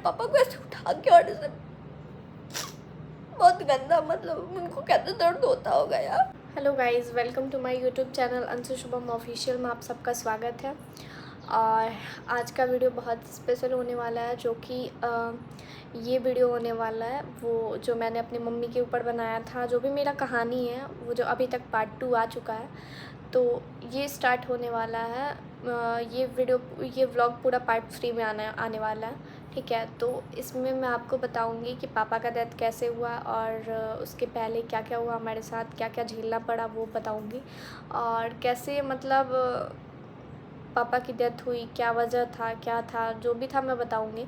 पापा को ऐसे उठा के और ऐसे बहुत गंदा, मतलब उनको कैसे दर्द होता होगा यार। Hello guys, welcome to my YouTube channel Anshu Shubham official में आप सबका स्वागत है। और आज का वीडियो बहुत स्पेशल होने वाला है, जो कि ये वीडियो होने वाला है वो जो मैंने अपनी मम्मी के ऊपर बनाया था, जो भी मेरा कहानी है वो जो अभी तक पार्ट 2 आ चुका है, तो ये स्टार्ट होने वाला है। ये व्लॉग पूरा पार्ट 3 में आने वाला है, ठीक है। तो इसमें मैं आपको बताऊंगी कि पापा का डेथ कैसे हुआ और उसके पहले क्या क्या हुआ हमारे साथ, क्या क्या झेलना पड़ा वो बताऊंगी, और कैसे मतलब पापा की डेथ हुई, क्या वजह था, क्या था, जो भी था मैं बताऊंगी।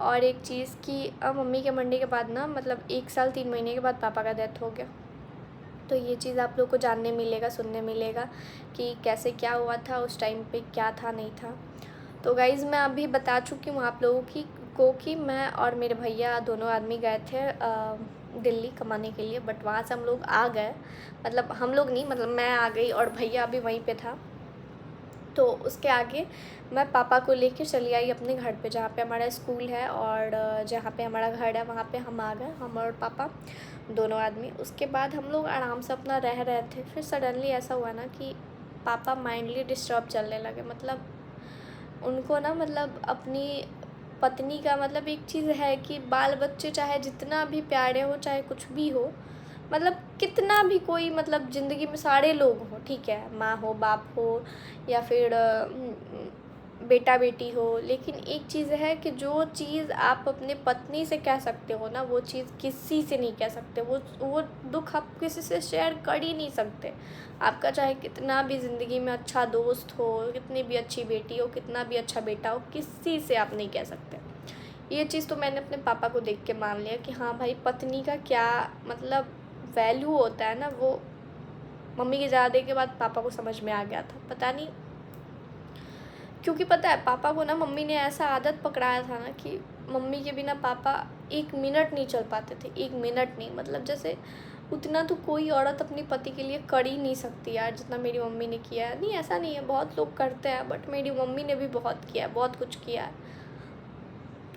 और एक चीज़ कि मम्मी के मरने के बाद ना, मतलब 1 साल 3 महीने के बाद पापा का डेथ हो गया, तो ये चीज़ आप लोग को जानने मिलेगा, सुनने मिलेगा कि कैसे क्या हुआ था उस टाइम पे, क्या था नहीं था। तो गाइज़ मैं अभी बता चुकी हूँ आप लोगों को कि मैं और मेरे भैया दोनों आदमी गए थे दिल्ली कमाने के लिए, बट वहाँ से हम लोग आ गए, मतलब हम लोग नहीं, मतलब मैं आ गई और भैया अभी वहीं पे था। तो उसके आगे मैं पापा को लेके चली आई अपने घर पे, जहाँ पे हमारा स्कूल है और जहाँ पे हमारा घर है वहाँ पे हम आ गए, हम और पापा दोनों आदमी। उसके बाद हम लोग आराम से अपना रह रहे थे, फिर सडनली ऐसा हुआ ना कि पापा माइंडली डिस्टर्ब चलने लगे। मतलब उनको ना, मतलब अपनी पत्नी का, मतलब एक चीज़ है कि बाल बच्चे चाहे जितना भी प्यारे हो, चाहे कुछ भी हो, मतलब कितना भी कोई, मतलब ज़िंदगी में सारे लोग हों, ठीक है, माँ हो, बाप हो, या फिर बेटा बेटी हो, लेकिन एक चीज़ है कि जो चीज़ आप अपने पत्नी से कह सकते हो ना, वो चीज़ किसी से नहीं कह सकते। वो दुख आप किसी से शेयर कर ही नहीं सकते। आपका चाहे कितना भी ज़िंदगी में अच्छा दोस्त हो, कितनी भी अच्छी बेटी हो, कितना भी अच्छा बेटा हो, किसी से आप नहीं कह सकते। ये चीज़ तो मैंने अपने पापा को देख के मान लिया कि हाँ भाई, पत्नी का क्या मतलब वैल्यू होता है ना, वो मम्मी के जाने के बाद पापा को समझ में आ गया था। पता नहीं क्योंकि पता है, पापा को ना मम्मी ने ऐसा आदत पकड़ाया था ना कि मम्मी के बिना पापा 1 मिनट नहीं चल पाते थे, 1 मिनट नहीं। मतलब जैसे उतना तो कोई औरत अपने पति के लिए कर ही नहीं सकती यार, जितना मेरी मम्मी ने किया है। नहीं, ऐसा नहीं है, बहुत लोग करते हैं, बट मेरी मम्मी ने भी बहुत किया है, बहुत कुछ किया है।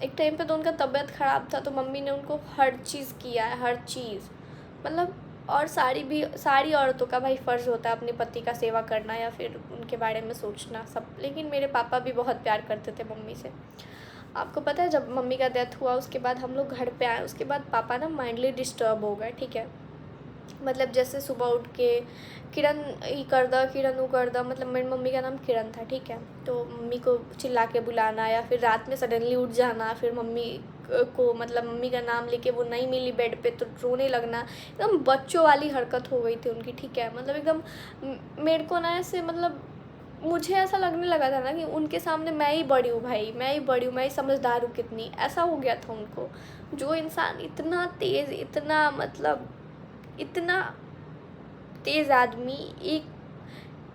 एक टाइम पे तो उनका तबीयत ख़राब था, तो मम्मी ने उनको हर चीज़ किया है, हर चीज़, मतलब। और सारी औरतों का भाई फ़र्ज़ होता है अपने पति का सेवा करना या फिर उनके बारे में सोचना सब, लेकिन मेरे पापा भी बहुत प्यार करते थे मम्मी से। आपको पता है, जब मम्मी का डेथ हुआ उसके बाद हम लोग घर पे आए, उसके बाद पापा ना माइंडली डिस्टर्ब हो गए, ठीक है। मतलब जैसे सुबह उठ के किरण ये कर दो, किरण वो कर दो, मतलब मेरी मम्मी का नाम किरण था, ठीक है। तो मम्मी को चिल्ला के बुलाना, या फिर रात में सडनली उठ जाना, फिर मम्मी को, मतलब मम्मी का नाम लेके वो नहीं मिली बेड पे तो रोने लगना। एकदम बच्चों वाली हरकत हो गई थी उनकी, ठीक है। मतलब एकदम मेरे को ना ऐसे, मतलब मुझे ऐसा लगने लगा था ना कि उनके सामने मैं ही बड़ी हूँ भाई, मैं ही बड़ी हूँ, मैं ही समझदार हूँ कितनी, ऐसा हो गया था उनको। जो इंसान इतना तेज़, इतना मतलब इतना तेज़ आदमी, एक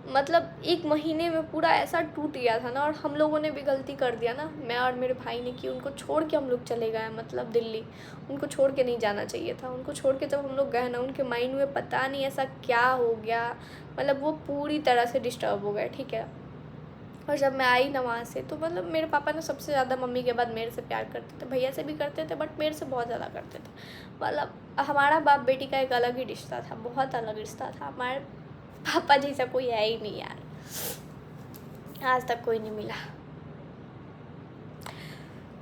मतलब 1 महीने में पूरा ऐसा टूट गया था ना। और हम लोगों ने भी गलती कर दिया ना, मैं और मेरे भाई ने, कि उनको छोड़ के हम लोग चले गए, मतलब दिल्ली। उनको छोड़ के नहीं जाना चाहिए था। उनको छोड़ के जब हम लोग गए ना, उनके माइंड में पता नहीं ऐसा क्या हो गया, मतलब वो पूरी तरह से डिस्टर्ब हो गए, ठीक है। और जब मैं आई ना वहाँ से, तो मतलब मेरे पापा ने सबसे ज़्यादा मम्मी के बाद मेरे से प्यार करते थे, भैया से भी करते थे, बट मेरे से बहुत ज़्यादा करते थे। मतलब हमारा बाप बेटी का एक अलग ही रिश्ता था, बहुत अलग रिश्ता था। हमारे पापा जैसा कोई है ही नहीं यार, आज तक कोई नहीं मिला।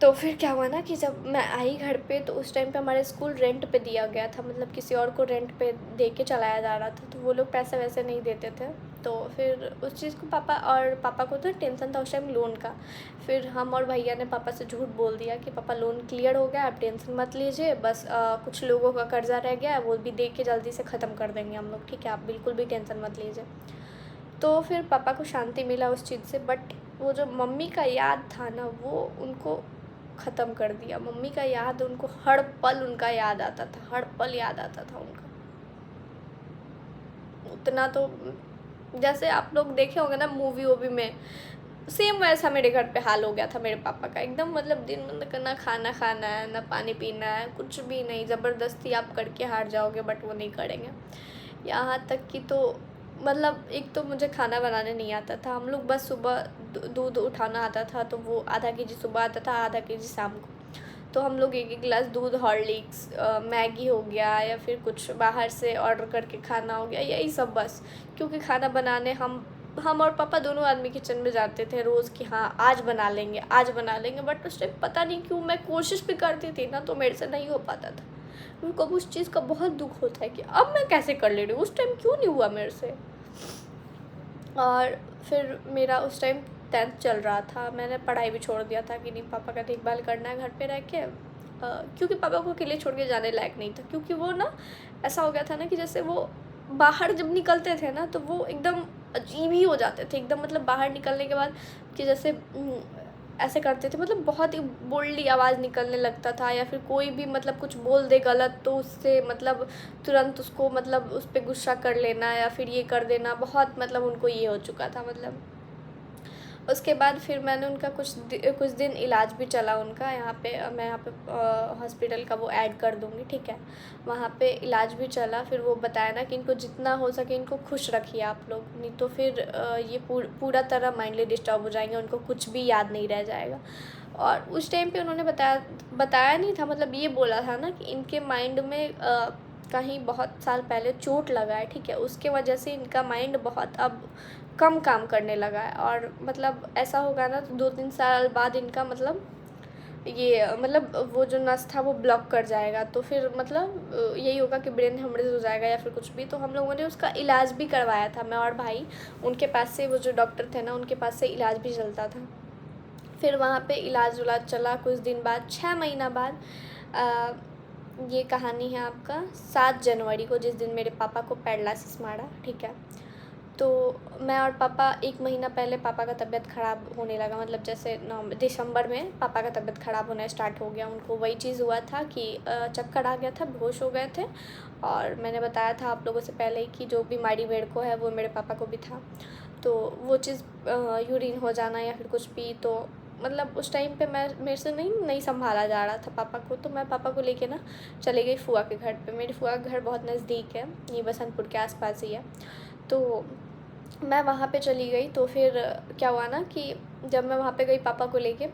तो फिर क्या हुआ ना कि जब मैं आई घर पे, तो उस टाइम पे हमारे स्कूल रेंट पे दिया गया था, मतलब किसी और को रेंट पे दे के चलाया जा रहा था, तो वो लोग पैसे वैसे नहीं देते थे। तो फिर उस चीज़ को पापा को तो टेंशन था उस टाइम लोन का। फिर हम और भैया ने पापा से झूठ बोल दिया कि पापा लोन क्लियर हो गया, आप टेंशन मत लीजिए, बस कुछ लोगों का कर्जा रह गया है, वो भी दे के जल्दी से ख़त्म कर देंगे हम लोग, ठीक है, आप बिल्कुल भी टेंशन मत लीजिए। तो फिर पापा को शांति मिला उस चीज़ से, बट वो जो मम्मी का याद था ना, वो उनको ख़त्म कर दिया। मम्मी का याद उनको हर पल, उनका याद आता था, हर पल याद आता था उनका। उतना तो जैसे आप लोग देखे होंगे ना मूवी वूवी में, सेम वैसा मेरे घर पे हाल हो गया था मेरे पापा का एकदम। मतलब दिन में ना खाना खाना है, ना पानी पीना है, कुछ भी नहीं, ज़बरदस्ती आप करके हार जाओगे, बट वो नहीं करेंगे। यहाँ तक कि तो मतलब एक तो मुझे खाना बनाने नहीं आता था। हम लोग बस सुबह दूध उठाना आता था, तो वो आधा केजी सुबह आता था, आधा केजी शाम को। तो हम लोग एक एक गिलास दूध, हॉर्लिक्स, मैगी हो गया या फिर कुछ बाहर से ऑर्डर करके खाना हो गया, यही सब बस। क्योंकि खाना बनाने हम और पापा दोनों आदमी किचन में जाते थे रोज़ कि हाँ आज बना लेंगे, आज बना लेंगे। बट उस टाइम पता नहीं क्यों मैं कोशिश भी करती थी ना, तो मेरे से नहीं हो पाता था। उनको उस चीज़ का बहुत दुख होता है कि अब मैं कैसे कर ले रही हूँ, उस टाइम क्यों नहीं हुआ मेरे से। और फिर मेरा उस टाइम 10th चल रहा था, मैंने पढ़ाई भी छोड़ दिया था कि नहीं, पापा का देखभाल करना है घर पे रह के। क्योंकि पापा को अकेले छोड़ के जाने लायक नहीं था, क्योंकि वो ना ऐसा हो गया था ना कि जैसे वो बाहर जब निकलते थे ना तो वो एकदम अजीब ही हो जाते थे एकदम। मतलब बाहर निकलने के बाद कि जैसे ऐसे करते थे, मतलब बहुत ही बोल्डली आवाज़ निकलने लगता था, या फिर कोई भी मतलब कुछ बोल दे गलत तो उससे मतलब तुरंत उसको मतलब उस पर गुस्सा कर लेना या फिर ये कर देना, बहुत मतलब उनको ये हो चुका था। मतलब उसके बाद फिर मैंने उनका कुछ दिन इलाज भी चला उनका यहाँ पे। मैं यहाँ पे हॉस्पिटल का वो ऐड कर दूँगी, ठीक है। वहाँ पे इलाज भी चला। फिर वो बताया ना कि इनको जितना हो सके इनको खुश रखिए आप लोग, नहीं तो फिर ये पूरा तरह माइंडली डिस्टर्ब हो जाएंगे, उनको कुछ भी याद नहीं रह जाएगा। और उस टाइम पे उन्होंने बताया नहीं था, मतलब ये बोला था ना कि इनके माइंड में कहीं बहुत साल पहले चोट लगा है, ठीक है। उसके वजह से इनका माइंड बहुत अब कम काम करने लगा है। और मतलब ऐसा होगा ना तो 2-3 साल बाद इनका मतलब ये मतलब वो जो नस था वो ब्लॉक कर जाएगा, तो फिर मतलब यही होगा कि ब्रेन हेमरेज हो जाएगा या फिर कुछ भी। तो हम लोगों ने उसका इलाज भी करवाया था, मैं और भाई। उनके पास से वो जो डॉक्टर थे ना उनके पास से इलाज भी चलता था। फिर वहाँ पे इलाज उलाज चला। कुछ दिन बाद 6 महीना बाद ये कहानी है आपका 7 जनवरी को, जिस दिन मेरे पापा को पैरालिसिस मारा, ठीक है। तो मैं और पापा 1 महीना पहले पापा का तबीयत ख़राब होने लगा, मतलब जैसे दिसंबर में पापा का तबीयत ख़राब होना स्टार्ट हो गया। उनको वही चीज़ हुआ था कि चक्कर आ गया था, बेहोश हो गए थे। और मैंने बताया था आप लोगों से पहले ही कि जो बीमारी मेरे को है वो मेरे पापा को भी था। तो वो चीज़ यूरिन हो जाना या फिर कुछ भी, तो मतलब उस टाइम पे मेरे से नहीं संभाला जा रहा था पापा को। तो मैं पापा को लेके ना चली गई फूआ के घर पे। मेरी फूआ का घर बहुत नज़दीक है, ये बसंतपुर के आसपास ही है। तो मैं वहाँ पे चली गई। तो फिर क्या हुआ ना कि जब मैं वहाँ पे गई पापा को लेके,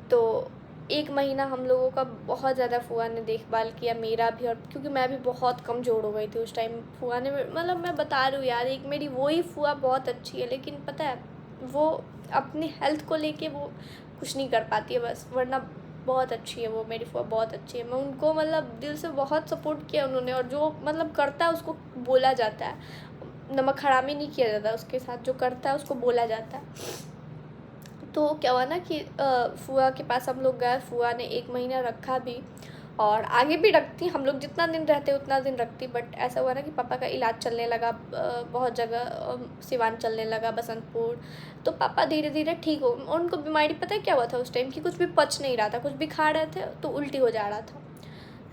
तो 1 महीना हम लोगों का बहुत ज़्यादा फूआ ने देखभाल किया, मेरा भी। और क्योंकि मैं भी बहुत कमज़ोर हो गई थी उस टाइम, फूआ ने मतलब मैं बता रही हूँ यार, एक मेरी वो ही फूआ बहुत अच्छी है, लेकिन पता है वो अपनी हेल्थ को लेके वो कुछ नहीं कर पाती है बस, वरना बहुत अच्छी है वो मेरी फूआ, बहुत अच्छी है। मैं उनको मतलब दिल से बहुत सपोर्ट किया उन्होंने, और जो मतलब करता है उसको बोला जाता है, नमक हरामी नहीं किया जाता उसके साथ, जो करता है उसको बोला जाता है। तो क्या हुआ ना कि फूआ के पास हम लोग गए, फूआ ने 1 महीना रखा भी, और आगे भी रखती, हम लोग जितना दिन रहते उतना दिन रखती। बट ऐसा हुआ ना कि पापा का इलाज चलने लगा बहुत जगह, सिवान चलने लगा, बसंतपुर। तो पापा धीरे धीरे ठीक हो, उनको बीमारी पता है क्या हुआ था उस टाइम कि कुछ भी पच नहीं रहा था, कुछ भी खा रहे थे तो उल्टी हो जा रहा था।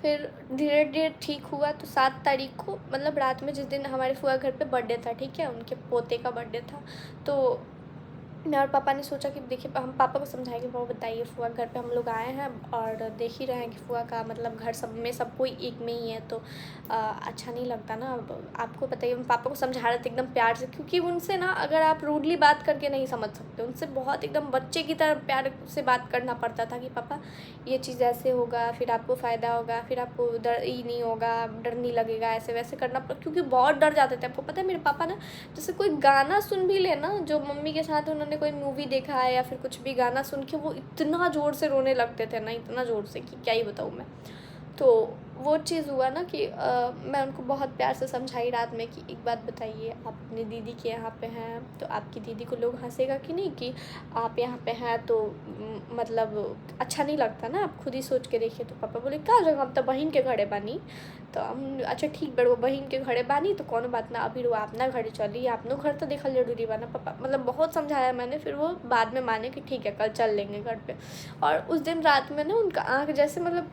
फिर धीरे धीरे ठीक हुआ। तो 7 तारीख को मतलब रात में, जिस दिन हमारे फूआ घर पे बर्थडे था, ठीक है, उनके पोते का बर्थडे था, तो मैं और पापा ने सोचा कि देखिए हम पापा को समझाएंगे, पापा बताइए फूआ घर पे हम लोग आए हैं और देख ही रहे हैं कि फूआ का मतलब घर सब में सब कोई एक में ही है, तो अच्छा नहीं लगता ना। अब आपको बताइए, हम पापा को समझा रहे थे एकदम प्यार से, क्योंकि उनसे ना अगर आप रूडली बात करके नहीं समझ सकते, उनसे बहुत एकदम बच्चे की तरह प्यार से बात करना पड़ता था कि पापा ये चीज़ ऐसे होगा, फिर आपको फ़ायदा होगा, फिर आपको डर ही नहीं होगा, डर नहीं लगेगा, ऐसे वैसे करना क्योंकि बहुत डर जाते थे। आपको पता है मेरे पापा ना जैसे कोई गाना सुन भी ले ना, जो मम्मी के साथ उन्होंने कोई मूवी देखा है या फिर कुछ भी गाना सुन के, वो इतना ज़ोर से रोने लगते थे ना, इतना ज़ोर से कि क्या ही बताऊँ मैं। तो वो चीज़ हुआ ना कि मैं उनको बहुत प्यार से समझाई रात में कि एक बात बताइए, आप अपनी दीदी के यहाँ पे हैं तो आपकी दीदी को लोग हंसेगा कि नहीं कि आप यहाँ पे हैं, तो मतलब अच्छा नहीं लगता ना, आप खुद ही सोच के देखिए। तो पापा बोले क्या जगह, हम तो बहन के घरे बानी। तो हम अच्छा ठीक बड़ो बहन के घरे बानी तो कौनो बात ना, अभी रो अपना घरे चली, आपनो घर तो देखल जरूरी बा ना। पापा मतलब बहुत समझाया मैंने, फिर वो बाद में माने कि ठीक है कल चल लेंगे घर पे। और उस दिन रात में ना उनका आँख जैसे मतलब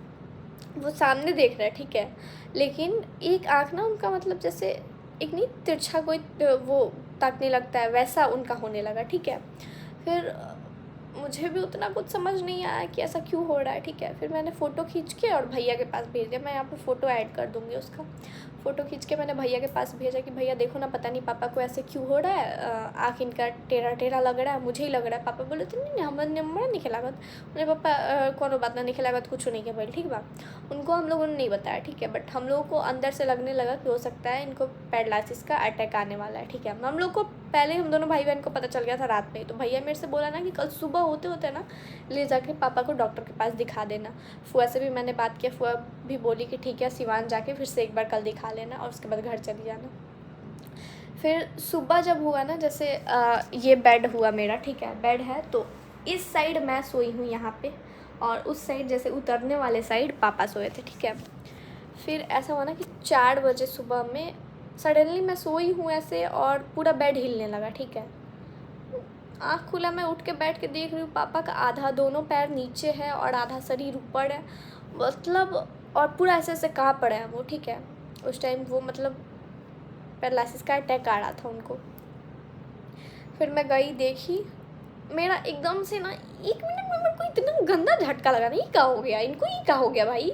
वो सामने देख रहा है, ठीक है, लेकिन एक आँख ना उनका मतलब जैसे एक नहीं तिरछा कोई वो ताकने लगता है, वैसा उनका होने लगा, ठीक है। फिर मुझे भी उतना कुछ समझ नहीं आया कि ऐसा क्यों हो रहा है, ठीक है। फिर मैंने फ़ोटो खींच के और भैया के पास भेज दिया। मैं यहाँ पे फ़ोटो ऐड कर दूँगी उसका। फ़ोटो खींच के मैंने भैया के पास भेजा कि भैया देखो ना, पता नहीं पापा को ऐसे क्यों हो रहा है, आँख इनका टेढ़ा टेढ़ा लग रहा है, मुझे ही लग रहा है। पापा बोले थे नहीं हमारे नंबर नहीं खिलागत। मुझे पापा कोनो बात नहीं खिलागत, कुछ नहीं के बोल, ठीक बा। उनको हम लोगों ने नहीं बताया, ठीक है। बट हम लोगों को अंदर से लगने लगा कि हो सकता है इनको पैरालिसिस का अटैक आने वाला है, ठीक है। हम लोग को पहले हम दोनों भाई बहन को पता चल गया था रात में ही। तो भैया मेरे से बोला ना कि कल सुबह होते होते ना ले जाके पापा को डॉक्टर के पास दिखा देना। फुआ से भी मैंने बात किया, फुआ भी बोली कि ठीक है सिवान जाके फिर से एक बार कल दिखा लेना और उसके बाद घर चली जाना। फिर सुबह जब हुआ ना, जैसे ये बेड हुआ मेरा, ठीक है। बेड है तो इस साइड मैं सोई हूँ यहाँ पे, और उस साइड जैसे उतरने वाले साइड पापा सोए थे, ठीक है। फिर ऐसा हुआ ना कि 4 बजे सुबह में सडनली मैं सोई हूँ ऐसे और पूरा बेड हिलने लगा, ठीक है। आँख खुला, मैं उठ के बैठ के देख रही हूँ पापा का आधा दोनों पैर नीचे है और आधा शरीर ऊपर है, मतलब, और पूरा ऐसे ऐसे काँप पड़े हैं वो, ठीक है। उस टाइम वो मतलब पैरालिसिस का अटैक आ रहा था उनको। फिर मैं गई देखी, मेरा एकदम से ना 1 मिनट में मेरे को इतना गंदा झटका लगा ना, ये क्या हो गया इनको, ये क्या हो गया भाई।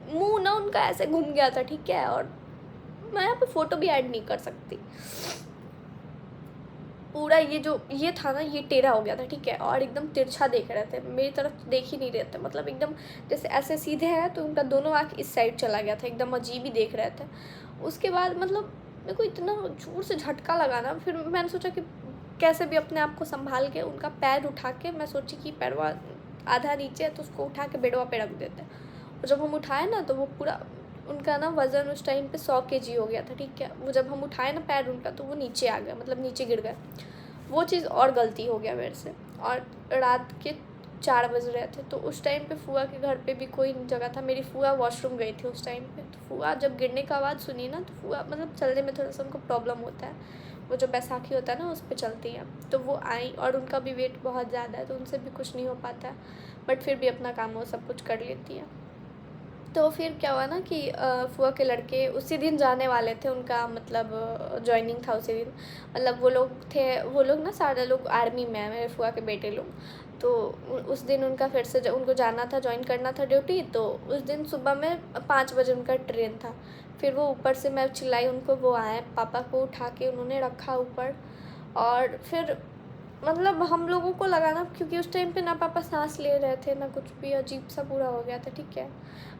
मुंह ना उनका ऐसे घूम गया था, ठीक है। और मैं यहाँ पे फ़ोटो भी ऐड नहीं कर सकती। पूरा ये जो ये था ना, ये टेढ़ा हो गया था, ठीक है। और एकदम तिरछा देख रहे थे, मेरी तरफ देख ही नहीं रहे थे, मतलब एकदम जैसे ऐसे सीधे हैं तो उनका दोनों आँख इस साइड चला गया था, एकदम अजीब ही देख रहे थे। उसके बाद मतलब मेरे को इतना जोर से झटका लगा ना, फिर मैंने सोचा कि कैसे भी अपने आप को संभाल के उनका पैर उठा के, मैं सोची कि पैरवा आधा नीचे है तो उसको उठा के बेडवा पे रख देते हैं। और जब हम उठाए ना तो वो पूरा उनका ना वज़न उस टाइम पे 100 kg हो गया था, ठीक है। वो जब हम उठाए ना पैर उनका तो वो नीचे आ गया, मतलब नीचे गिर गए। वो चीज़ और गलती हो गया मेरे से। और रात के 4 बज रहे थे, तो उस टाइम पे फूआ के घर पे भी कोई जगह था। मेरी फूआ वॉशरूम गई थी उस टाइम पे। तो फूआ जब गिरने का आवाज़ सुनी ना, तो फूआ मतलब चलने में थोड़ा सा उनको प्रॉब्लम होता है, वो जो बैसाखी होता है ना उस पर चलती हैं। तो वो आई और उनका भी वेट बहुत ज़्यादा है तो उनसे भी कुछ नहीं हो पाता है, बट फिर भी अपना काम वो सब कुछ कर लेती है। तो फिर क्या हुआ ना कि फूआ के लड़के उसी दिन जाने वाले थे, उनका मतलब जॉइनिंग था उसी दिन। मतलब वो लोग थे, वो लोग ना सारे लोग आर्मी में हैं, मेरे फूआ के बेटे लोग। तो उस दिन उनका फिर से उनको जाना था, ज्वाइन करना था ड्यूटी। तो उस दिन सुबह में 5 बजे उनका ट्रेन था। फिर वो ऊपर से मैं चिल्लाई उनको, वो आए, पापा को उठा के उन्होंने रखा ऊपर। और फिर मतलब हम लोगों को लगा ना, क्योंकि उस टाइम पे ना पापा सांस ले रहे थे ना कुछ भी, अजीब सा पूरा हो गया था, ठीक है।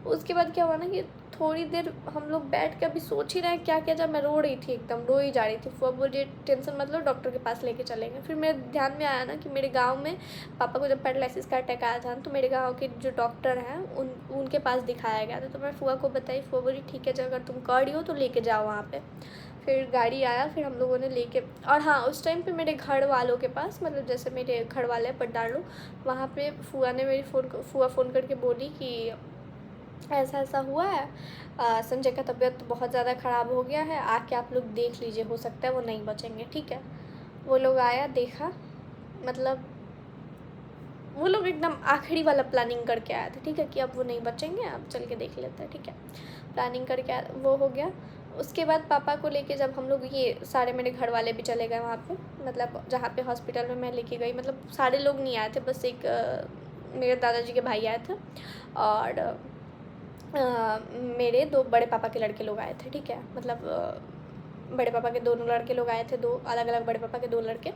उसके बाद क्या हुआ ना कि थोड़ी देर हम लोग बैठ के अभी सोच ही रहे हैं क्या किया जाए। मैं रो रही थी, एकदम रो ही जा रही थी। फुआ बोलिए टेंशन मत लो, डॉक्टर के पास लेके चलेंगे। फिर मेरे ध्यान में आया ना कि मेरे गाँव में पापा को जब पैरालिसिस का अटैक आया था तो मेरे गाँव के जो डॉक्टर हैं उनके पास दिखाया गया था। तो मैं फुआ को बताई, फुआ बोली ठीक है अगर तुम कर रही हो तो लेके जाओ वहाँ पर। फिर गाड़ी आया, फिर हम लोगों ने लेके, और हाँ उस टाइम पे मेरे घर वालों के पास, मतलब जैसे मेरे घर वाले पट्टार लोग, वहाँ पे फुआ ने मेरी फुआ फ़ोन करके बोली कि ऐसा ऐसा हुआ है, संजय का तबीयत बहुत ज़्यादा ख़राब हो गया है, आके आप लोग देख लीजिए, हो सकता है वो नहीं बचेंगे, ठीक है। वो लोग आया, देखा, मतलब वो लोग एकदम आखिरी वाला प्लानिंग करके आया था, ठीक है, कि अब वो नहीं बचेंगे, अब चल के देख लेते हैं, ठीक है। प्लानिंग करके वो हो गया। उसके बाद पापा को लेके जब हम लोग, ये सारे मेरे घर वाले भी चले गए वहाँ पे, मतलब जहाँ पे हॉस्पिटल में मैं लेके गई, मतलब सारे लोग नहीं आए थे, बस एक मेरे दादाजी के भाई आए थे और मेरे 2 बड़े पापा के लड़के लोग आए थे, ठीक है। मतलब बड़े पापा के दोनों लड़के लोग आए थे, 2 अलग अलग बड़े पापा के 2 लड़के,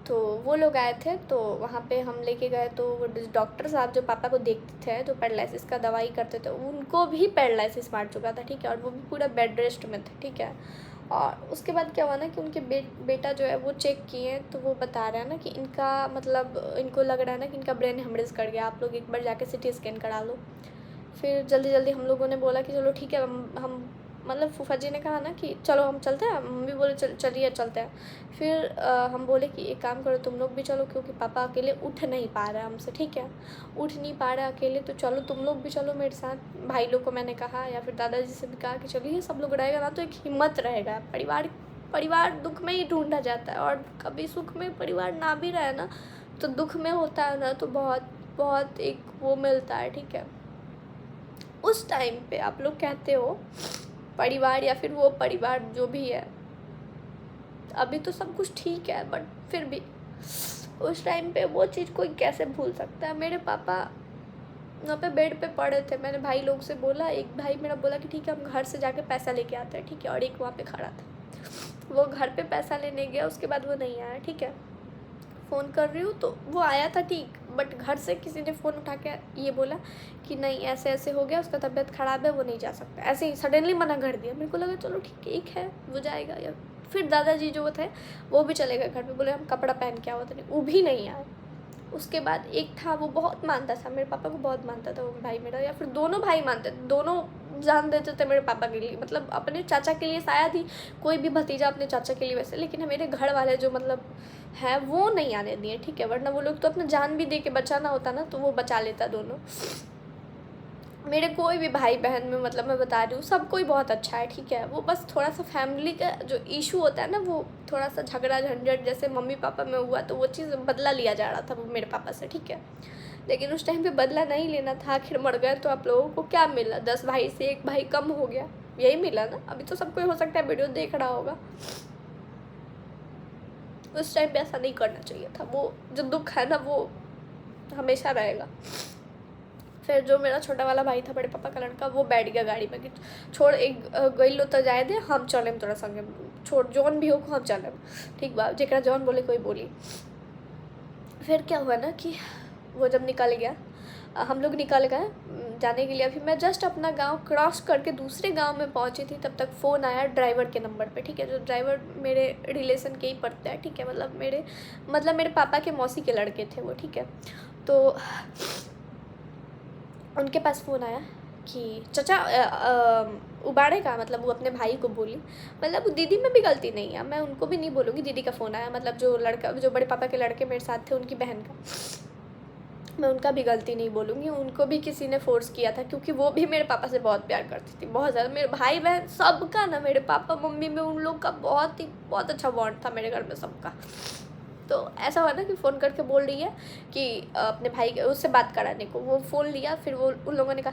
तो वो लोग आए थे। तो वहाँ पे हम लेके गए तो वो डॉक्टर साहब जो पापा को देखते थे, जो पैरालिसिस का दवाई करते थे, उनको भी पैरालिसिस मार चुका था, ठीक है। और वो भी पूरा बेड रेस्ट में थे, ठीक है। और उसके बाद क्या हुआ ना कि उनके बेटा जो है वो चेक किए, तो वो बता रहा है ना कि इनका मतलब इनको लग रहा है ना कि इनका ब्रेन हेमरेज कर गया, आप लोग एक बार जाके CT स्कैन करा लो। फिर जल्दी जल्दी हम लोगों ने बोला कि चलो ठीक है, हम मतलब फूफा जी ने कहा ना कि चलो हम चलते हैं, मम्मी बोले चलिए चलते हैं। फिर हम बोले कि एक काम करो तुम लोग भी चलो, क्योंकि पापा अकेले उठ नहीं पा रहे हमसे, ठीक है, उठ नहीं पा रहे अकेले, तो चलो तुम लोग भी चलो मेरे साथ। भाई लोग को मैंने कहा, या फिर दादाजी से भी कहा कि चलिए सब लोग रहेगा ना तो एक हिम्मत रहेगा। परिवार दुख में ही ढूंढा जाता है, और कभी सुख में परिवार ना भी रहे ना तो दुख में होता है ना तो बहुत बहुत एक वो मिलता है, ठीक है। उस टाइम पे आप लोग कहते हो परिवार या फिर वो परिवार जो भी है, अभी तो सब कुछ ठीक है, बट फिर भी उस टाइम पे वो चीज़ कोई कैसे भूल सकता है। मेरे पापा वहाँ पे बेड पे पड़े थे, मैंने भाई लोग से बोला, एक भाई मेरा बोला कि ठीक है हम घर से जाके पैसा लेके आते हैं, ठीक है, और एक वहाँ पे खड़ा था, वो घर पे पैसा लेने गया, उसके बाद वो नहीं आया, ठीक है। फ़ोन कर रही हूँ तो वो आया था ठीक, बट घर से किसी ने फ़ोन उठा के ये बोला कि नहीं ऐसे ऐसे हो गया, उसका तबीयत ख़राब है, वो नहीं जा सकता, ऐसे ही सडनली मना कर दिया। मेरे को लगा चलो ठीक है वो जाएगा। या फिर दादाजी जो थे वो भी चले गए घर पे, बोले हम कपड़ा पहन के आओ, तो नहीं, वो भी नहीं आए। उसके बाद एक था, वो बहुत मानता था मेरे पापा को, बहुत मानता था वो भाई मेरा, या फिर दोनों भाई मानते थे, दोनों जान देते थे मेरे पापा के लिए, मतलब अपने चाचा के लिए शायद ही कोई भी भतीजा अपने चाचा के लिए वैसे, लेकिन मेरे घर वाले जो मतलब है वो नहीं आने दिए, ठीक है, वरना वो लोग तो अपना जान भी दे के बचाना होता ना, तो वो बचा लेता दोनों। मेरे कोई भी भाई बहन में मतलब मैं बता रही हूँ सब कोई बहुत अच्छा है, ठीक है, वो बस थोड़ा सा फैमिली का जो इशू होता है ना, वो थोड़ा सा झगड़ा झंझट जैसे मम्मी पापा में हुआ, तो वो चीज़ बदला लिया जा रहा था वो मेरे पापा से, ठीक है, लेकिन उस टाइम पे बदला नहीं लेना था, आखिर मर गए तो आप लोगों को क्या मिला, 10 भाई से 1 भाई कम हो गया, यही मिला ना। अभी तो सब कोई हो सकता है वीडियो देख रहा होगा, उस टाइम पे ऐसा नहीं करना चाहिए था, वो जो दुख है ना वो हमेशा रहेगा। फिर जो मेरा छोटा वाला भाई था बड़े पापा का लड़का, वो बैठ गया गाड़ी में कि छोड़, एक गई लो तो जाए दे, हम चले तोरा संगे, छोड़ जौन भी हो हम चले, ठीक बा, जेकरा जौन बोले कोई बोली। फिर क्या हुआ ना कि वो जब निकल गया, हम लोग निकल गए जाने के लिए, अभी मैं जस्ट अपना गांव क्रॉस करके दूसरे गांव में पहुंची थी, तब तक फ़ोन आया ड्राइवर के नंबर पे, ठीक है, जो ड्राइवर मेरे रिलेशन के ही पड़ते हैं, ठीक है, मतलब मेरे पापा के मौसी के लड़के थे वो, ठीक है। तो उनके पास फ़ोन आया कि चाचा उबाड़े का, मतलब वो अपने भाई को बोली, मतलब दीदी में भी गलती नहीं है, मैं उनको भी नहीं बोलूँगी, दीदी का फ़ोन आया, मतलब जो लड़का जो बड़े पापा के लड़के मेरे साथ थे उनकी बहन का, मैं उनका भी गलती नहीं बोलूँगी, उनको भी किसी ने फ़ोर्स किया था, क्योंकि वो भी मेरे पापा से बहुत प्यार करती थी, बहुत ज़्यादा। मेरे भाई बहन सबका ना, मेरे पापा मम्मी में उन लोग का बहुत अच्छा बॉन्ड था मेरे घर में सबका। तो ऐसा हुआ ना कि फ़ोन करके बोल रही है कि अपने भाई के उससे बात कराने को, वो फ़ोन लिया, फिर वो उन लोगों ने कहा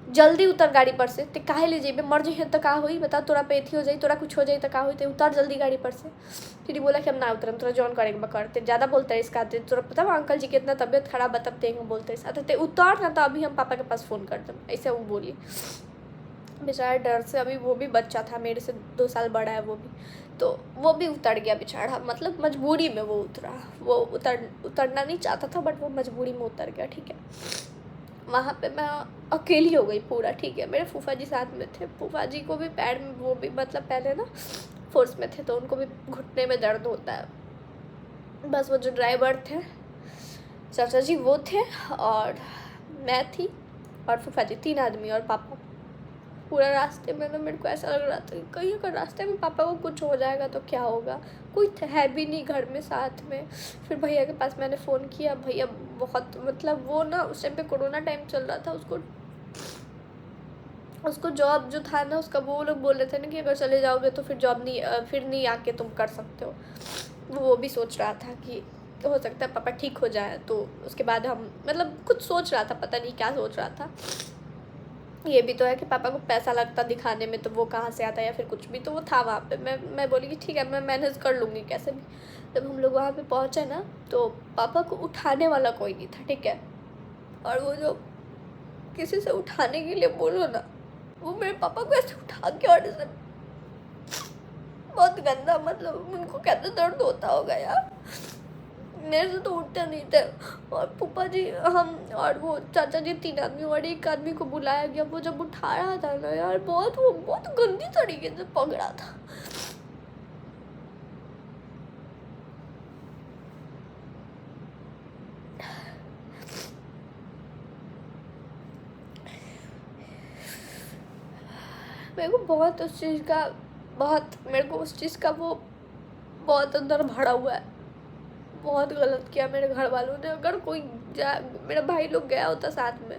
जल्दी उतर गाड़ी पर से, ते काहे ले जेबे, मर जइहे तो का होई, बता तोरा पे एथी हो जाई, तोरा कुछ हो जाई तो का होई, ते उतर जल्दी गाड़ी पर से। फिर बोला कि हम ना उतरम, तोरा जॉन करेंगे करते ज़्यादा बोलते है इसका, तोरा पता है अंकल जी की इतना तबीयत खराब है, तब तेंगे बोलते हैं, ते उतर ना, तो अभी हम पापा के पास फ़ोन कर दें, ऐसे वो बोली। बेचारा डर से, अभी वो भी बच्चा था, मेरे से 2 साल बड़ा है वो भी, तो वो भी उतर गया बेचारा, मतलब मजबूरी में वो उतरा, वो उतरना नहीं चाहता था, बट वो मजबूरी में उतर गया, ठीक है। वहाँ पे मैं अकेली हो गई पूरा, ठीक है, मेरे फूफा जी साथ में थे, फूफा जी को भी पैर में, वो भी मतलब पहले ना फोर्स में थे, तो उनको भी घुटने में दर्द होता है। बस वो जो ड्राइवर थे चाचा जी वो थे, और मैं थी, और फूफा जी, 3 आदमी और पापा। पूरा रास्ते में ना मेरे को ऐसा लग रहा था कि कहीं अगर रास्ते में पापा को कुछ हो जाएगा तो क्या होगा, कोई है भी नहीं घर में साथ में। फिर भैया के पास मैंने फ़ोन किया, भैया बहुत मतलब वो ना उस टाइम पे कोरोना टाइम चल रहा था, उसको जॉब जो था ना उसका, वो लोग बोल रहे थे ना कि अगर चले जाओगे तो फिर जॉब नहीं, फिर नहीं आके तुम कर सकते हो। वो भी सोच रहा था कि हो सकता है पापा ठीक हो जाए, तो उसके बाद हम मतलब कुछ सोच रहा था, पता नहीं क्या सोच रहा था। ये भी तो है कि पापा को पैसा लगता दिखाने में, तो वो कहाँ से आता, या फिर कुछ भी, तो वो था वहाँ पे। मैं बोली कि ठीक है मैं मैनेज कर लूँगी कैसे भी। जब हम लोग वहाँ पे पहुँचे ना, तो पापा को उठाने वाला कोई नहीं था, ठीक है, और वो जो किसी से उठाने के लिए बोलो ना, वो मेरे पापा को ऐसे उठा के, और ऐसे बहुत गंदा, मतलब उनको कैसे दर्द होता होगा यार, मेरे से तो उठते नहीं थे। और फूफा जी, हम और वो चाचा जी, 3 आदमी, और एक आदमी को बुलाया गया, वो जब उठा रहा था ना यार, वो बहुत गंदी तरीके से पकड़ा था। मेरे को बहुत उस चीज़ का, मेरे को उस चीज़ का वो बहुत अंदर भरा हुआ है। बहुत गलत किया मेरे घर वालों ने। अगर कोई मेरा भाई लोग गया होता साथ में,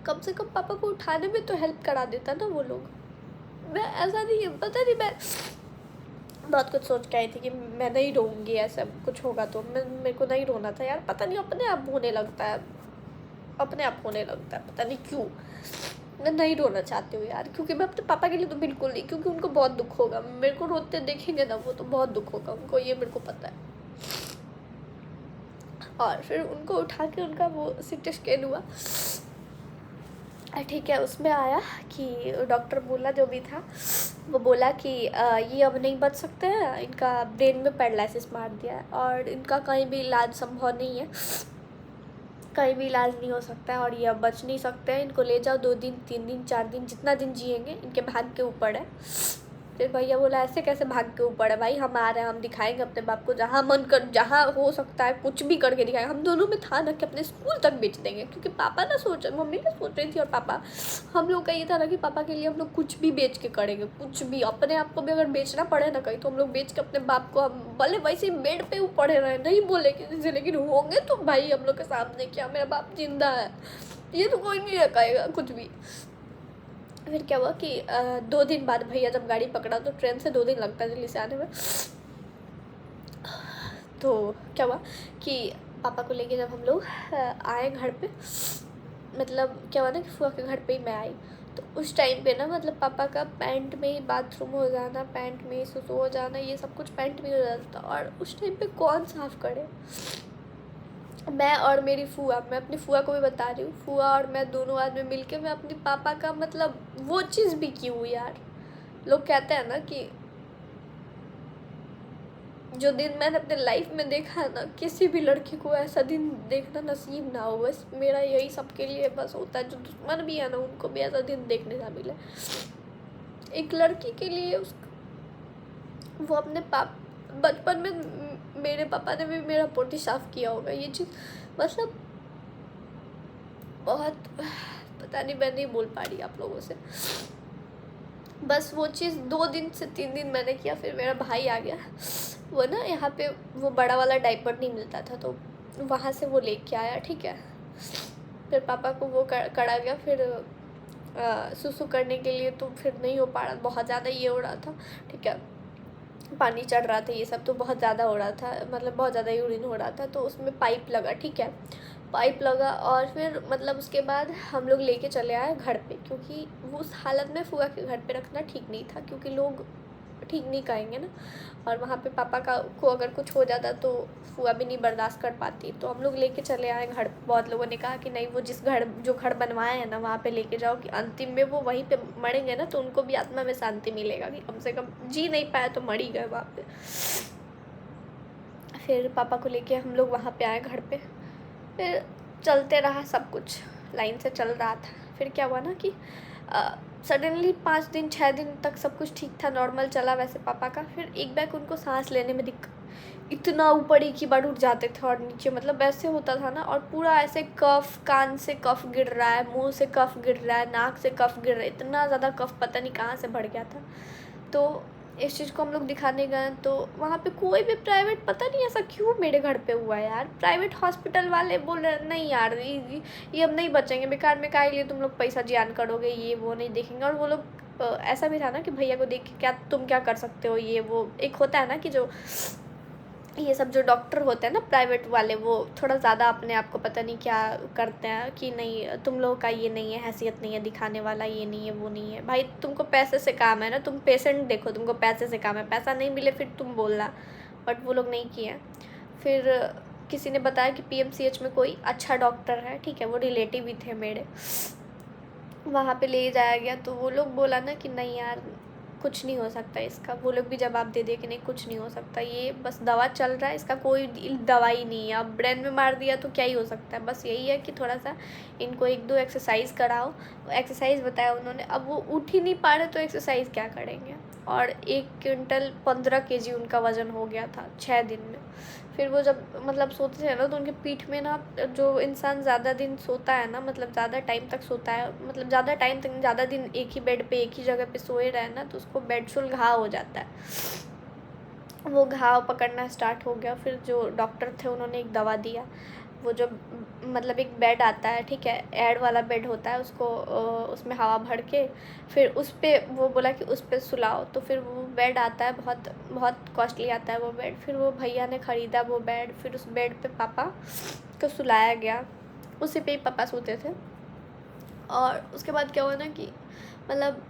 कम से कम पापा को उठाने में तो हेल्प करा देता ना वो लोग। मैं ऐसा नहीं, पता नहीं, मैं बहुत कुछ सोच के आई थी कि मैं नहीं रोऊंगी, ऐसा कुछ होगा तो मेरे को नहीं रोना था यार, पता नहीं अपने आप होने लगता है, पता नहीं क्यों। मैं नहीं रोना चाहती हूँ यार, क्योंकि मैं अपने पापा के लिए तो बिल्कुल नहीं, क्योंकि उनको बहुत दुख होगा, मेरे को रोते देखेंगे ना वो, तो बहुत दुख होगा उनको, ये मेरे को पता है। और फिर उनको उठा के उनका वो सिटी स्कैन हुआ, ठीक है। उसमें आया कि डॉक्टर बोला, जो भी था वो बोला कि ये अब नहीं बच सकते हैं, इनका ब्रेन में पैरालिसिस मार दिया है और इनका कहीं भी इलाज संभव नहीं है, कहीं भी इलाज नहीं हो सकता है और ये अब बच नहीं सकते हैं। इनको ले जाओ, 2 दिन 3 दिन 4 दिन जितना दिन जिएंगे, इनके भाग्य के ऊपर है। फिर भैया बोला ऐसे कैसे भाग्य के ऊपर है भाई, हम आ रहे हैं, हम दिखाएंगे अपने बाप को, जहाँ मन कर, जहाँ हो सकता है कुछ भी करके दिखाएंगे। हम दोनों में था ना कि अपने स्कूल तक बेच देंगे, क्योंकि पापा ना मम्मी ना सोच रही थी और पापा, हम लोग का ये था ना कि पापा के लिए हम लोग कुछ भी बेच के करेंगे, कुछ भी। अपने आप को भी अगर बेचना पड़े ना कहीं, तो हम लोग बेच के अपने बाप को, हम भले वैसे ही बेड पे पड़े रहे, नहीं बोले किसी से, लेकिन होंगे तो भाई हम लोग के सामने क्या मेरा बाप जिंदा है, ये तो कोई नहीं रखाएगा कुछ भी। फिर क्या हुआ कि 2 दिन बाद भैया जब गाड़ी पकड़ा, तो ट्रेन से 2 दिन लगता है दिल्ली से आने में। तो क्या हुआ कि पापा को लेके जब हम लोग आए घर पे, मतलब क्या हुआ ना कि फुआ के घर पे ही मैं आई, तो उस टाइम पे ना मतलब पापा का पैंट में ही बाथरूम हो जाना, पैंट में ही सुसु हो जाना, ये सब कुछ पैंट में ही हो जाता था। और उस टाइम पे कौन साफ़ करे, मैं और मेरी फुआ, मैं अपनी फुआ को भी बता रही हूँ, फुआ और मैं दोनों आदमी मिलके मैं अपने पापा का मतलब वो चीज़ भी की हूँ यार। लोग कहते हैं ना कि जो दिन मैंने अपने लाइफ में देखा है ना, किसी भी लड़की को ऐसा दिन देखना नसीब ना हो। बस मेरा यही सबके लिए बस होता है, जो दुश्मन भी है ना, उनको भी ऐसा दिन देखने ना मिले। एक लड़की के लिए वो अपने बचपन में मेरे पापा ने भी मेरा पोटी साफ किया होगा, ये चीज़ मतलब बहुत, पता नहीं, मैं नहीं बोल पा रही आप लोगों से। बस वो चीज़ 2 दिन से 3 दिन मैंने किया। फिर मेरा भाई आ गया, वो ना यहाँ पे वो बड़ा वाला डायपर नहीं मिलता था, तो वहाँ से वो लेके आया, ठीक है। फिर पापा को वो करा गया, फिर सुसु करने के लिए, तो फिर नहीं हो पा रहा, बहुत ज़्यादा ये हो रहा था, ठीक है, पानी चढ़ रहा था, ये सब तो बहुत ज़्यादा हो रहा था, मतलब बहुत ज़्यादा यूरिन हो रहा था। तो उसमें पाइप लगा, ठीक है, पाइप लगा। और फिर मतलब उसके बाद हम लोग लेके चले आए घर पे, क्योंकि वो उस हालत में फुआ के घर पे रखना ठीक नहीं था, क्योंकि लोग ठीक नहीं कहेंगे ना, और वहाँ पे पापा को अगर कुछ हो जाता तो फुआ भी नहीं बर्दाश्त कर पाती। तो हम लोग लेके चले आए घर। बहुत लोगों ने कहा कि नहीं, वो जो घर बनवाए हैं ना, वहाँ पे लेके जाओ, कि अंतिम में वो वहीं पे मरेंगे ना, तो उनको भी आत्मा में शांति मिलेगा, कि कम से कम जी नहीं पाया तो मर ही गए वहाँ पे। फिर पापा को लेके हम लोग वहाँ पे आए घर पे। फिर चलते रहा, सब कुछ लाइन से चल रहा था। फिर क्या हुआ ना कि सडनली 5 दिन 6 दिन तक सब कुछ ठीक था, नॉर्मल चला वैसे पापा का। फिर एक बैग उनको सांस लेने में दिक्कत, इतना ऊपर एक ही बार उठ जाते थे और नीचे, मतलब ऐसे होता था ना, और पूरा ऐसे कफ, कान से कफ गिर रहा है, मुंह से कफ गिर रहा है, नाक से कफ गिर रहा है, इतना ज़्यादा कफ पता नहीं कहाँ से बढ़ गया था। तो इस चीज़ को हम लोग दिखाने गए, तो वहाँ पे कोई भी प्राइवेट, पता नहीं ऐसा क्यों मेरे घर पे हुआ यार, प्राइवेट हॉस्पिटल वाले बोल रहे नहीं यार, ये अब नहीं बचेंगे, बेकार में काहे लिए तुम लोग पैसा जियान करोगे, ये वो नहीं देखेंगे। और वो लोग ऐसा भी था ना कि भैया को देख के क्या तुम क्या कर सकते हो, ये वो एक होता है ना कि जो ये सब जो डॉक्टर होते हैं ना प्राइवेट वाले, वो थोड़ा ज़्यादा अपने आप को पता नहीं क्या करते हैं, कि नहीं तुम लोगों का ये नहीं है, हैसियत नहीं है दिखाने वाला, ये नहीं है वो नहीं है। भाई तुमको पैसे से काम है ना, तुम पेशेंट देखो, तुमको पैसे से काम है, पैसा नहीं मिले फिर तुम बोलना। बट वो लोग नहीं किए। फिर किसी ने बताया कि PMCH में कोई अच्छा डॉक्टर है, ठीक है, वो रिलेटिव ही थे मेरे, वहाँ पे ले जाया गया। तो वो लोग बोला ना कि नहीं यार कुछ नहीं हो सकता इसका, वो लोग भी जवाब दे दिए कि नहीं कुछ नहीं हो सकता, ये बस दवा चल रहा है, इसका कोई दवाई नहीं है। अब ब्रेन में मार दिया तो क्या ही हो सकता है, बस यही है कि थोड़ा सा इनको 1-2 एक्सरसाइज कराओ। एक्सरसाइज बताया उन्होंने, अब वो उठ ही नहीं पा रहे तो एक्सरसाइज क्या करेंगे। और 1 क्विंटल 15 kg उनका वज़न हो गया था 6 दिन में। फिर वो जब मतलब सोते थे ना, तो उनके पीठ में ना, जो इंसान ज़्यादा दिन सोता है ना, मतलब ज़्यादा टाइम तक सोता है, मतलब ज़्यादा टाइम तक ज़्यादा दिन एक ही बेड पे एक ही जगह पे सोए रहे ना, तो उसको बेडसोल घाव हो जाता है। वो घाव पकड़ना स्टार्ट हो गया। फिर जो डॉक्टर थे उन्होंने एक दवा दिया, वो जो मतलब एक बेड आता है, ठीक है, एड वाला बेड होता है, उसको उसमें हवा भर के फिर उस पर वो बोला कि उस पर सुलाओ। तो फिर वो बेड आता है, बहुत बहुत कॉस्टली आता है वो बेड। फिर वो भैया ने ख़रीदा वो बेड, फिर उस बेड पे पापा को सुलाया गया, उसी पे ही पापा सोते थे। और उसके बाद क्या हुआ ना कि मतलब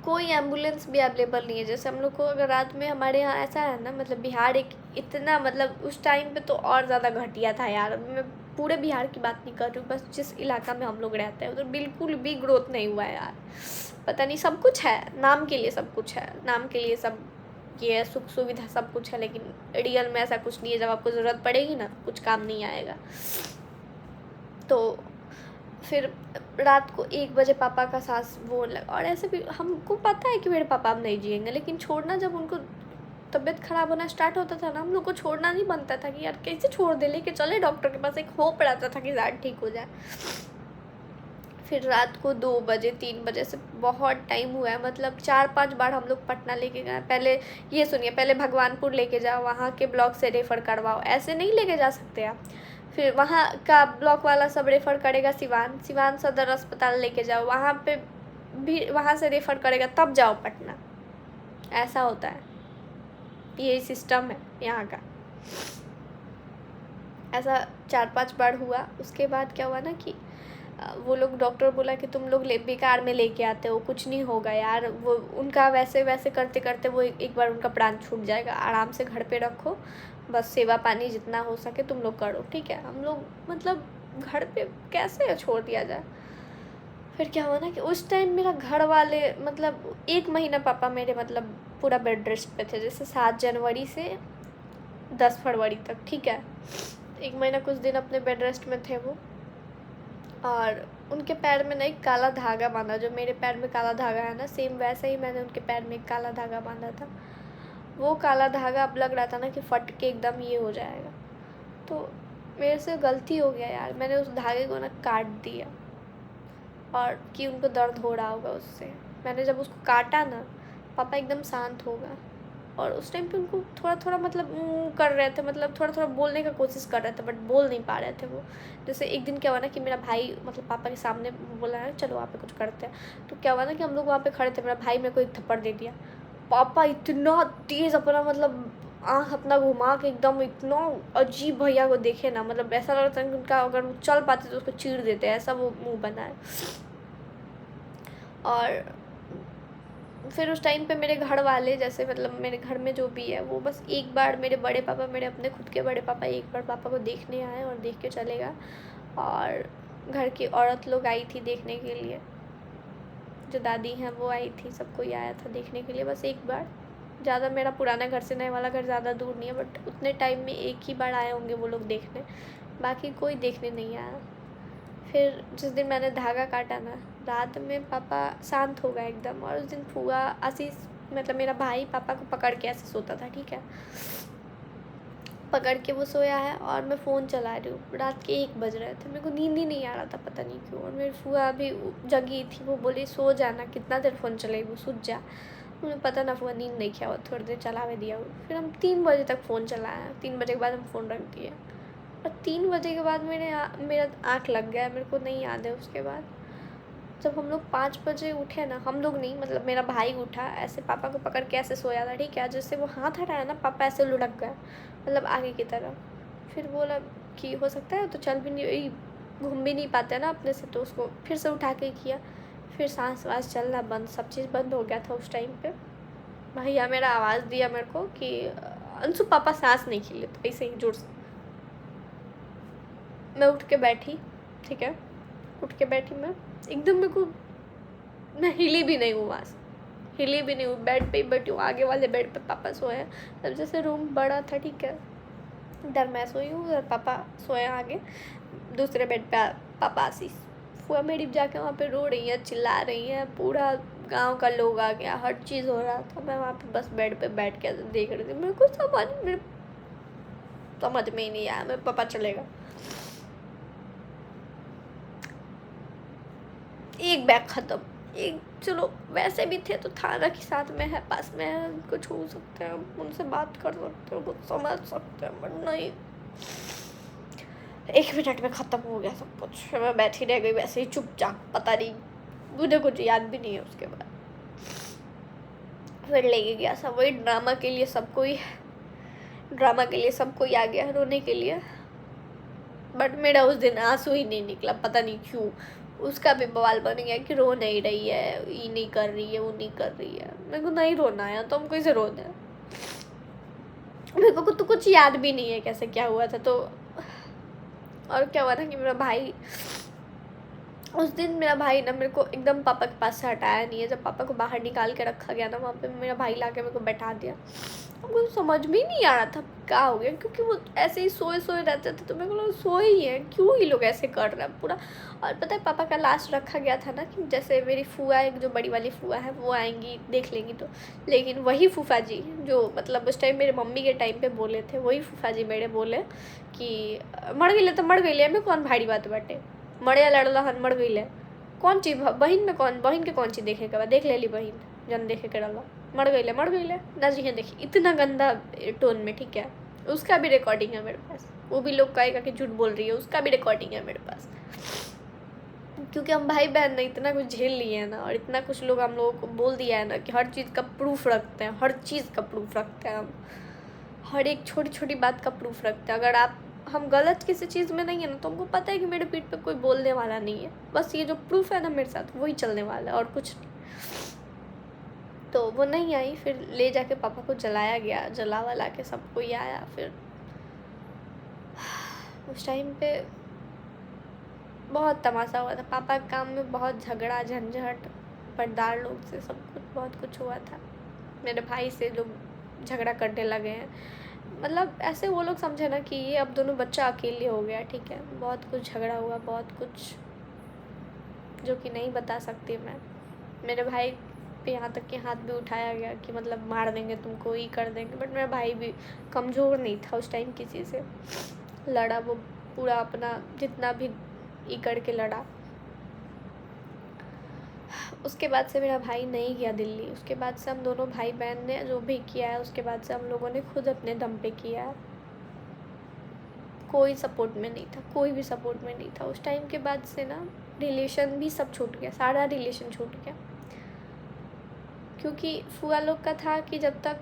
कोई एम्बुलेंस भी अवेलेबल नहीं है। जैसे हम लोग को अगर रात में, हमारे यहाँ ऐसा है ना, मतलब बिहार एक इतना, मतलब उस टाइम पे तो और ज़्यादा घटिया था यार। मैं पूरे बिहार की बात नहीं कर रही हूँ, बस जिस इलाका में हम लोग रहते हैं उधर बिल्कुल भी ग्रोथ नहीं हुआ है यार। पता नहीं, सब कुछ है, नाम के लिए सब कुछ है, नाम के लिए सब ये है, सुख सुविधा सब कुछ है, लेकिन रियल में ऐसा कुछ नहीं है। जब आपको ज़रूरत पड़ेगी ना, कुछ काम नहीं आएगा। तो फिर रात को 1 बजे पापा का सांस वो लगा, और ऐसे भी हमको पता है कि मेरे पापा अब नहीं जिएंगे, लेकिन छोड़ना, जब उनको तबीयत खराब होना स्टार्ट होता था ना, हम लोग को छोड़ना नहीं बनता था कि यार कैसे छोड़ दे, लेके चले डॉक्टर के पास। एक होप रहता था कि शायद ठीक हो जाए। फिर रात को 2 बजे 3 बजे से बहुत टाइम हुआ है, मतलब 4-5 बार हम लोग पटना लेके गए। पहले ये सुनिए, पहले भगवानपुर लेके जाओ, वहाँ के ब्लॉक से रेफ़र करवाओ, ऐसे नहीं लेके जा सकते आप। फिर वहाँ का ब्लॉक वाला सब रेफ़र करेगा सिवान सदर अस्पताल लेके जाओ, वहाँ पे भी वहाँ से रेफ़र करेगा, तब जाओ पटना। ऐसा होता है, यही सिस्टम है यहाँ का। ऐसा 4-5 बार हुआ। उसके बाद क्या हुआ ना कि वो लोग, डॉक्टर बोला कि तुम लोग बेकार में लेके आते हो, कुछ नहीं होगा यार। वो उनका वैसे वैसे करते करते वो एक बार उनका प्राण छूट जाएगा, आराम से घर पे रखो, बस सेवा पानी जितना हो सके तुम लोग करो, ठीक है। हम लोग मतलब घर पे कैसे छोड़ दिया जाए। फिर क्या हुआ ना कि उस टाइम मेरा घर वाले, मतलब 1 महीना पापा मेरे मतलब पूरा बेड रेस्ट पे थे, जैसे 7 जनवरी से 10 फरवरी तक, ठीक है। 1 महीना कुछ दिन अपने बेड रेस्ट में थे वो। और उनके पैर में ना एक काला धागा बांधा, जो मेरे पैर में काला धागा है ना, सेम वैसे ही मैंने उनके पैर में एक काला धागा बांधा था। वो काला धागा अब लग रहा था ना कि फट के एकदम ये हो जाएगा। तो मेरे से गलती हो गया यार, मैंने उस धागे को ना काट दिया, और कि उनको दर्द हो रहा होगा उससे। मैंने जब उसको काटा ना, पापा एकदम शांत हो गए। और उस टाइम पे उनको थोड़ा थोड़ा मतलब कर रहे थे, मतलब थोड़ा थोड़ा बोलने का कोशिश कर रहे थे, बट बोल नहीं पा रहे थे वो। जैसे एक दिन क्या हुआ ना कि मेरा भाई मतलब पापा के सामने बोला है चलो वहाँ पे कुछ करते हैं। तो क्या हुआ ना कि हम लोग वहाँ पे खड़े थे, मेरा भाई मेरे को एक थप्पड़ दे दिया। पापा इतना तेज़ अपना मतलब आँख अपना घुमा के एकदम इतना अजीब भैया को देखे ना, मतलब ऐसा लग रहा था कि उनका अगर वो चल पाते तो उसको चीर देते, ऐसा वो मुँह बना है। और फिर उस टाइम पे मेरे घर वाले, जैसे मतलब मेरे घर में जो भी है, वो बस एक बार मेरे बड़े पापा, मेरे अपने खुद के बड़े पापा, एक बार पापा को देखने आए और देख के चले गए। और घर की औरत लोग आई थी देखने के लिए, जो दादी हैं वो आई थी, सब कोई आया था देखने के लिए बस एक बार। ज़्यादा, मेरा पुराना घर से नए वाला घर ज़्यादा दूर नहीं है, बट उतने टाइम में एक ही बार आए होंगे वो लोग देखने, बाकी कोई देखने नहीं आया। फिर जिस दिन मैंने धागा काटा ना, रात में पापा शांत हो गए एकदम। और उस दिन फूआ आशीष, मतलब मेरा भाई, पापा को पकड़ के ऐसे सोता था, ठीक है, पकड़ के वो सोया है, और मैं फ़ोन चला रही हूँ। रात के 1 बज रहे थे, मेरे को नींद ही नहीं आ रहा था, पता नहीं क्यों। और मेरी फूआ अभी जगी थी, वो बोली सो जाना, कितना देर फ़ोन चलेगी, वो सूझ जा। मुझे पता ना, फूआ नींद नहीं किया हुआ, थोड़ी देर चलावे दिया। फिर हम 3 बजे तक फ़ोन चलाया, 3 बजे के बाद हम फ़ोन रख दिए। और 3 बजे के बाद मेरा आँख लग गया, मेरे को नहीं याद है। उसके बाद जब हम लोग 5 बजे उठे ना, हम लोग नहीं, मतलब मेरा भाई उठा, ऐसे पापा को पकड़ के ऐसे सोया था, ठीक है, जैसे वो हाथ हटाया ना, पापा ऐसे लुढ़क गए, मतलब आगे की तरफ। फिर बोला कि हो सकता है तो चल भी नहीं, घूम भी नहीं पाते ना अपने से, तो उसको फिर से उठा के किया। फिर सांस वास चलना बंद, सब चीज़ बंद हो गया था उस टाइम पे। भैया मेरा आवाज़ दिया मेरे को कि अंशु पापा सांस नहीं खिले, तो ऐसे ही जोर से। मैं उठ के बैठी, ठीक है, उठ के बैठी मैं एकदम, मेरे को, मैं हिली भी नहीं हूँ, वहाँ से हिली भी नहीं हूँ, बेड पे ही बैठी हूँ, आगे वाले बेड पे पापा सोए हैं। तब जैसे रूम बड़ा था, ठीक है, इधर मैं सोई हूँ, उधर पापा सोए आगे, दूसरे बेड पे पापा आशीष। फुआ मेरी जाके वहाँ पे रो रही है, चिल्ला रही है, पूरा गांव का लोग आ गया, हर चीज़ हो रहा था। मैं वहाँ पे बस बेड पे बैठ के देख रही थी, मेरे को समझ में ही नहीं आया, मेरे पापा चलेगा। एक बैग ख़त्म, एक, चलो वैसे भी थे तो थाना के साथ में है, पास में है, उनको छू सकते हैं, उनसे बात कर सकते हैं, कुछ समझ सकते हैं, बट नहीं, 1 मिनट में ख़त्म हो गया सब कुछ। मैं बैठी रह गई वैसे ही चुपचाप, पता नहीं, मुझे कुछ याद भी नहीं है। उसके बाद फिर लेके गया सब, वही ड्रामा के लिए सब कोई आ गया रोने के लिए। बट मेरा उस दिन आंसू ही नहीं निकला, पता नहीं क्यों। उसका भी बवाल बन गया कि रो नहीं रही है, ये नहीं कर रही है, वो नहीं कर रही है। मेरे को नहीं रोना है तो हम कैसे रोना है, मेरे को तो कुछ याद भी नहीं है कैसे क्या हुआ था। तो और क्या हुआ था कि मेरा भाई उस दिन, मेरा भाई ना मेरे को एकदम पापा के पास से हटाया नहीं है। जब पापा को बाहर निकाल के रखा गया ना, वहाँ पे मेरा भाई लाके मेरे को बैठा दिया। हमको समझ में ही नहीं आ रहा था क्या हो गया, क्योंकि वो ऐसे ही सोए सोए रहते थे। तो मेरे को लगा सोए ही हैं, क्यों ये लोग ऐसे कर रहे हैं पूरा। और पता है पापा का लास्ट रखा गया था ना कि जैसे मेरी फूआ, एक जो बड़ी वाली फूआ है, वो आएंगी देख लेंगी तो। लेकिन वही फूफा जी जो मतलब उस टाइम मेरे मम्मी के टाइम पे बोले थे, वही फूफा जी मेरे बोले कि मर गई तो मर गई, में कौन भारी बात बाटे, मरे लड़ला हन मर गई। कौन चीज बहन में कौन, बहन के कौन चीज देखे के बाद देख ले ली बहन, जन देखे के रहा मर गई ना जी है। देखिए इतना गंदा टोन में, ठीक है। उसका भी रिकॉर्डिंग है मेरे पास, वो भी लोग कहेगा कि झूठ बोल रही है, उसका भी रिकॉर्डिंग है मेरे पास। क्योंकि हम भाई बहन ने इतना कुछ झेल लिए हैं ना, और इतना कुछ लोग हम लोगों को बोल दिया है ना कि हर चीज़ का प्रूफ रखते हैं, हर चीज़ का प्रूफ रखते हैं हम, हर एक छोटी छोटी बात का प्रूफ रखते हैं। अगर हम गलत किसी चीज़ में नहीं है ना, तो हमको पता है कि मेरे पीठ पे कोई बोलने वाला नहीं है। बस ये जो प्रूफ है ना मेरे साथ, वही चलने वाला है और कुछ नहीं। तो वो नहीं आई, फिर ले जाके पापा को जलाया गया, जला वला के सब कोई आया। फिर उस टाइम पे बहुत तमाशा हुआ था। पापा के काम में बहुत झगड़ा झंझट, पर्दार लोग से सब कुछ, बहुत कुछ हुआ था। मेरे भाई से लोग झगड़ा करने लगे हैं, मतलब ऐसे वो लोग समझे ना कि ये अब दोनों बच्चा अकेले हो गया, ठीक है। बहुत कुछ झगड़ा हुआ, बहुत कुछ जो कि नहीं बता सकती मैं। मेरे भाई पे यहाँ तक कि हाथ भी उठाया गया कि मतलब मार देंगे तुमको, ये कर देंगे। बट मेरा भाई भी कमज़ोर नहीं था उस टाइम, किसी से लड़ा वो पूरा अपना जितना भी ये करके लड़ा। उसके बाद से मेरा भाई नहीं गया दिल्ली। उसके बाद से हम दोनों भाई बहन ने जो भी किया है, उसके बाद से हम लोगों ने खुद अपने दम पे किया है। कोई सपोर्ट में नहीं था, कोई भी सपोर्ट में नहीं था। उस टाइम के बाद से ना रिलेशन भी सब छूट गया, सारा रिलेशन छूट गया। क्योंकि फुआ लोग का था कि जब तक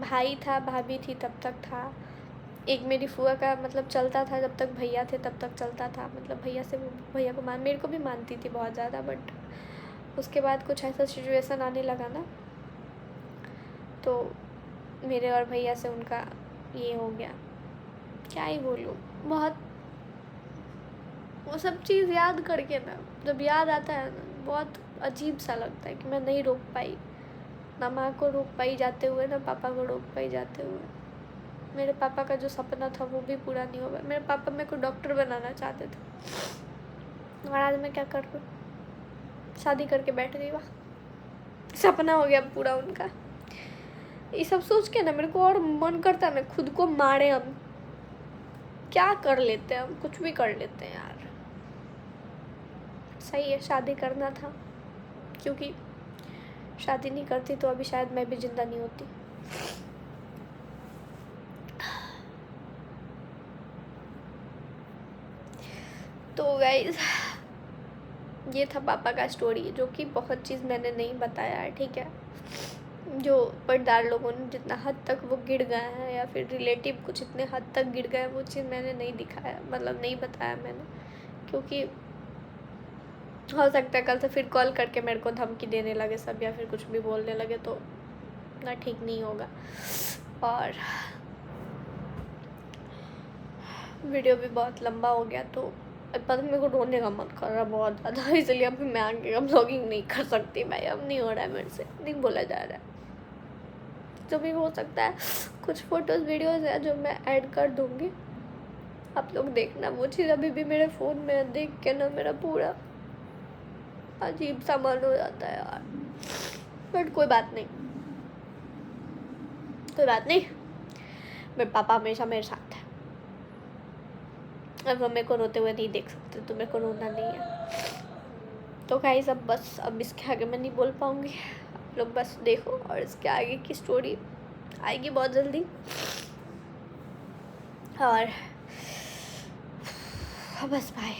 भाई था भाभी थी तब तक था। एक मेरी फुआ का मतलब चलता था, जब तक भैया थे तब तक चलता था। मतलब भैया को मेरे को भी मानती थी बहुत ज़्यादा। बट उसके बाद कुछ ऐसा सिचुएशन आने लगा ना, तो मेरे और भैया से उनका ये हो गया, क्या ही बोलूँ। बहुत वो सब चीज़ याद करके ना, जब याद आता है ना, बहुत अजीब सा लगता है कि मैं नहीं रोक पाई, ना माँ को रोक पाई जाते हुए, ना पापा को रोक पाई जाते हुए। मेरे पापा का जो सपना था वो भी पूरा नहीं हुआ। मेरे पापा मेरे को डॉक्टर बनाना चाहते थे, और आज मैं क्या कर रही हूँ, शादी करके बैठ गई। वाह, सपना हो गया पूरा उनका। ये सब सोच के ना मेरे को और मन करता है मैं खुद को मारे। हम क्या कर लेते हैं, हम कुछ भी कर लेते हैं यार। सही है, शादी करना था, क्योंकि शादी नहीं करती तो अभी शायद मैं भी जिंदा नहीं होती। तो गाइस ये था पापा का स्टोरी, जो कि बहुत चीज़ मैंने नहीं बताया है, ठीक है। जो पर्दार लोगों ने जितना हद तक वो गिर गए हैं, या फिर रिलेटिव कुछ इतने हद तक गिर गए हैं, वो चीज़ मैंने नहीं दिखाया, मतलब नहीं बताया मैंने। क्योंकि हो सकता है कल से फिर कॉल करके मेरे को धमकी देने लगे सब, या फिर कुछ भी बोलने लगे, तो ना ठीक नहीं होगा। और वीडियो भी बहुत लंबा हो गया, तो पता मेरे को रोने का मन कर रहा बहुत ज़्यादा, इसलिए अभी मैं आगे अब व्लॉगिंग नहीं कर सकती भाई। अब नहीं हो रहा है मेरे से, नहीं बोला जा रहा है। जो भी हो सकता है, कुछ फ़ोटोज़ वीडियोज़ है जो मैं ऐड कर दूँगी, आप लोग देखना। वो चीज़ अभी भी मेरे फ़ोन में देख के ना मेरा पूरा अजीब सा मन हो जाता है यार। बट कोई बात नहीं, कोई बात नहीं, मेरे पापा हमेशा मेरे साथ है। अब मेरे को रोते हुए नहीं देख सकते, तो मेरे को रोना नहीं है। तो गाइस अब बस, अब इसके आगे मैं नहीं बोल पाऊँगी, आप लोग बस देखो, और इसके आगे की स्टोरी आएगी बहुत जल्दी। और बस बाय।